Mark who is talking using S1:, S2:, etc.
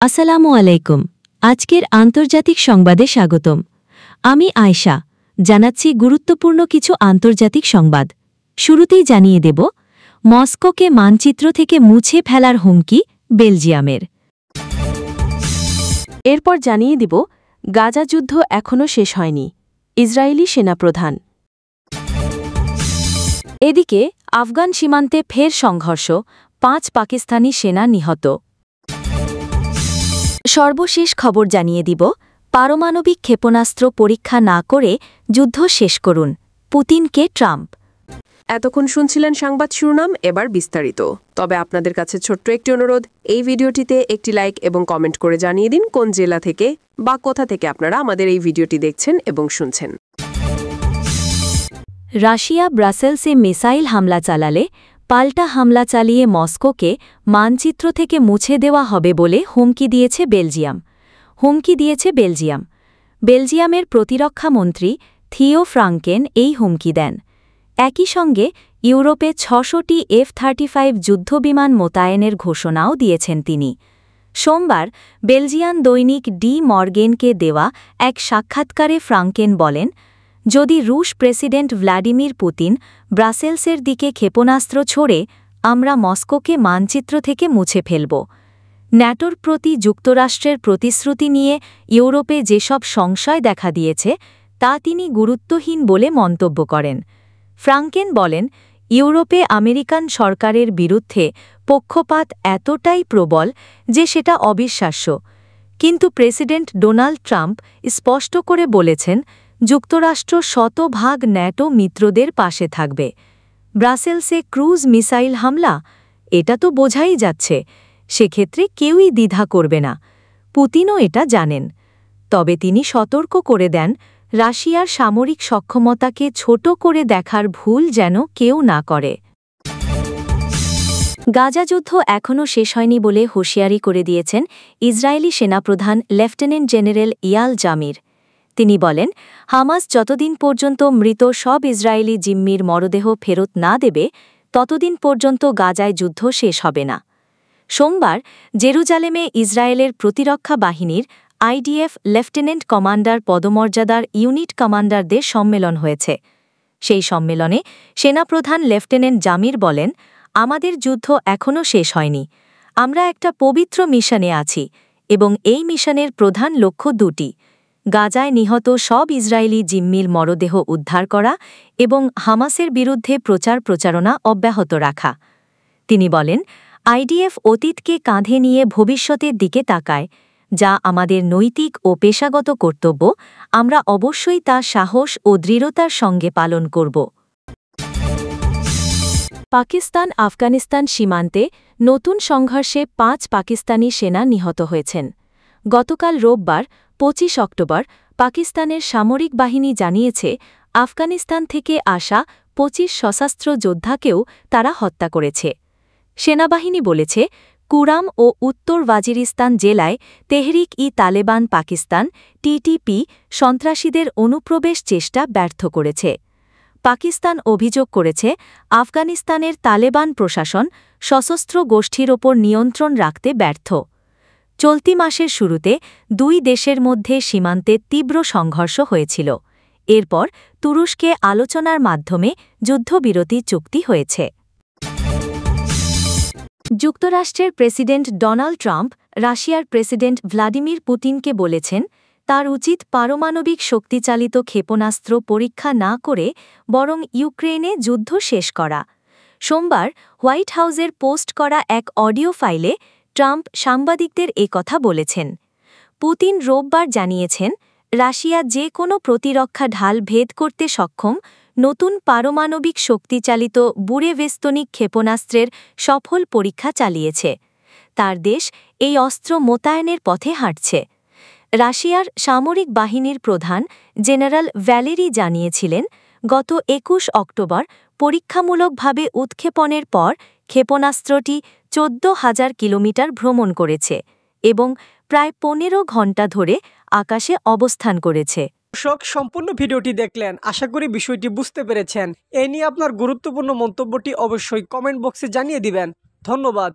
S1: আসসালামু আলাইকুম। আজকের আন্তর্জাতিক সংবাদে স্বাগতম। আমি আয়শা, জানাচ্ছি গুরুত্বপূর্ণ কিছু আন্তর্জাতিক সংবাদ। শুরুতেই জানিয়ে দেব, মস্কোকে মানচিত্র থেকে মুছে ফেলার হুমকি বেলজিয়ামের। এরপর জানিয়ে দেব, গাজা যুদ্ধ এখনও শেষ হয়নি, ইসরায়েলি সেনাপ্রধান। এদিকে আফগান সীমান্তে ফের সংঘর্ষ, 5 পাকিস্তানি সেনা নিহত। সর্বশেষ খবর জানিয়ে দিব, পারমাণবিক ক্ষেপণাস্ত্র পরীক্ষা না করে যুদ্ধ শেষ করুন, পুতিনকে ট্রাম্প।
S2: এতক্ষণ শুনছিলেন সংবাদ শিরোনাম, এবার বিস্তারিত। তবে আপনাদের কাছে ছোট্ট একটি অনুরোধ, এই ভিডিওটিতে একটি লাইক এবং কমেন্ট করে জানিয়ে দিন কোন জেলা থেকে বা কোথা থেকে আপনারা আমাদের এই ভিডিওটি দেখছেন এবং শুনছেন।
S1: রাশিয়া ব্রাসেলসে মিসাইল হামলা চালালে পাল্টা হামলা চালিয়ে মস্কোকে মানচিত্র থেকে মুছে দেওয়া হবে বলে হুমকি দিয়েছে বেলজিয়াম। বেলজিয়ামের প্রতিরক্ষা মন্ত্রী থিও ফ্রাঙ্কেন এই হুমকি দেন। একই সঙ্গে ইউরোপে 600টি F-35 যুদ্ধবিমান মোতায়েনের ঘোষণাও দিয়েছেন তিনি। সোমবার বেলজিয়ান দৈনিক ডি মর্গেনকে দেওয়া এক সাক্ষাৎকারে ফ্রাঙ্কেন বলেন, যদি রুশ প্রেসিডেন্ট ভ্লাদিমির পুতিন ব্রাসেলসের দিকে ক্ষেপণাস্ত্র ছোড়ে, আমরা মস্কোকে মানচিত্র থেকে মুছে ফেলব। ন্যাটোর প্রতি যুক্তরাষ্ট্রের প্রতিশ্রুতি নিয়ে ইউরোপে যেসব সংশয় দেখা দিয়েছে তা তিনি গুরুত্বহীন বলে মন্তব্য করেন। ফ্রাঙ্কেন বলেন, ইউরোপে আমেরিকান সরকারের বিরুদ্ধে পক্ষপাত এতটাই প্রবল যে সেটা অবিশ্বাস্য। কিন্তু প্রেসিডেন্ট ডোনাল্ড ট্রাম্প স্পষ্ট করে বলেছেন, যুক্তরাষ্ট্র শতভাগ ন্যাটো মিত্রদের পাশে থাকবে। ব্রাসেলসে ক্রুজ মিসাইল হামলা, এটা তো বোঝাই যাচ্ছে, সেক্ষেত্রে কেউই দ্বিধা করবে না। পুতিনও এটা জানেন। তবে তিনি সতর্ক করে দেন, রাশিয়ার সামরিক সক্ষমতাকে ছোট করে দেখার ভুল যেন কেউ না করে। গাজা যুদ্ধ এখনও শেষ হয়নি বলে হুঁশিয়ারি করে দিয়েছেন ইসরায়েলি সেনাপ্রধান লেফটেন্যান্ট জেনারেল ইয়াল জামির। তিনি বলেন, হামাস যতদিন পর্যন্ত মৃত সব ইসরায়েলি জিম্মির মরদেহ ফেরত না দেবে, ততদিন পর্যন্ত গাজায় যুদ্ধ শেষ হবে না। সোমবার জেরুজালেমে ইসরায়েলের প্রতিরক্ষা বাহিনীর IDF লেফটেন্যান্ট কমান্ডার পদমর্যাদার ইউনিট কমান্ডারদের সম্মেলন হয়েছে। সেই সম্মেলনে সেনাপ্রধান লেফটেন্যান্ট জামির বলেন, আমাদের যুদ্ধ এখনও শেষ হয়নি। আমরা একটা পবিত্র মিশনে আছি এবং এই মিশনের প্রধান লক্ষ্য দুটি: গাজায় নিহত সব ইসরায়েলি জিম্মির মরদেহ উদ্ধার করা এবং হামাসের বিরুদ্ধে প্রচারণা অব্যাহত রাখা। তিনি বলেন, IDF অতীতকে কাঁধে নিয়ে ভবিষ্যতের দিকে তাকায়, যা আমাদের নৈতিক ও পেশাগত কর্তব্য। আমরা অবশ্যই তা সাহস ও দৃঢ়তার সঙ্গে পালন করব। পাকিস্তান আফগানিস্তান সীমান্তে নতুন সংঘর্ষে 5 পাকিস্তানি সেনা নিহত হয়েছেন। গতকাল রোববার 25 অক্টোবর পাকিস্তানের সামরিক বাহিনী জানিয়েছে, আফগানিস্তান থেকে আসা 25 সশস্ত্র যোদ্ধাকেও তারা হত্যা করেছে। সেনাবাহিনী বলেছে, কুরাম ও উত্তর ওয়াজিরিস্তান জেলায় তেহরিক-ই-তালেবান পাকিস্তান TTP সন্ত্রাসীদের অনুপ্রবেশ চেষ্টা ব্যর্থ করেছে। পাকিস্তান অভিযোগ করেছে, আফগানিস্তানের তালেবান প্রশাসন সশস্ত্র গোষ্ঠীর ওপর নিয়ন্ত্রণ রাখতে ব্যর্থ। চলতি মাসের শুরুতে দুই দেশের মধ্যে সীমান্তে তীব্র সংঘর্ষ হয়েছিল। এরপর তুরস্কে আলোচনার মাধ্যমে যুদ্ধবিরতি চুক্তি হয়েছে। যুক্তরাষ্ট্রের প্রেসিডেন্ট ডোনাল্ড ট্রাম্প রাশিয়ার প্রেসিডেন্ট ভ্লাদিমির পুতিনকে বলেছেন, তার উচিত পারমাণবিক শক্তিচালিত ক্ষেপণাস্ত্র পরীক্ষা না করে বরং ইউক্রেনে যুদ্ধ শেষ করা। সোমবার হোয়াইট হাউসের পোস্ট করা এক অডিও ফাইলে ট্রাম্প সাংবাদিকদের কথা বলেছেন। পুতিন রোববার জানিয়েছেন, রাশিয়া যে কোনো প্রতিরক্ষা ঢাল ভেদ করতে সক্ষম নতুন পারমাণবিক শক্তিচালিত বুরেভেস্তনিক ক্ষেপণাস্ত্রের সফল পরীক্ষা চালিয়েছে। তার দেশ এই অস্ত্র মোতায়েনের পথে হাঁটছে। রাশিয়ার সামরিক বাহিনীর প্রধান জেনারেল ভ্যালেরি জানিয়েছিলেন, গত 21 অক্টোবর পরীক্ষামূলকভাবে উৎক্ষেপণের পর ক্ষেপণাস্ত্রটি 14,000 কিলোমিটার ভ্রমণ করেছে এবং প্রায় 15 ঘণ্টা ধরে আকাশে অবস্থান করেছে।
S3: দর্শক, সম্পূর্ণ ভিডিওটি দেখলেন, আশা করি বিষয়টি বুঝতে পেরেছেন। এ নিয়ে আপনার গুরুত্বপূর্ণ মন্তব্যটি অবশ্যই কমেন্ট বক্সে জানিয়ে দিবেন। ধন্যবাদ।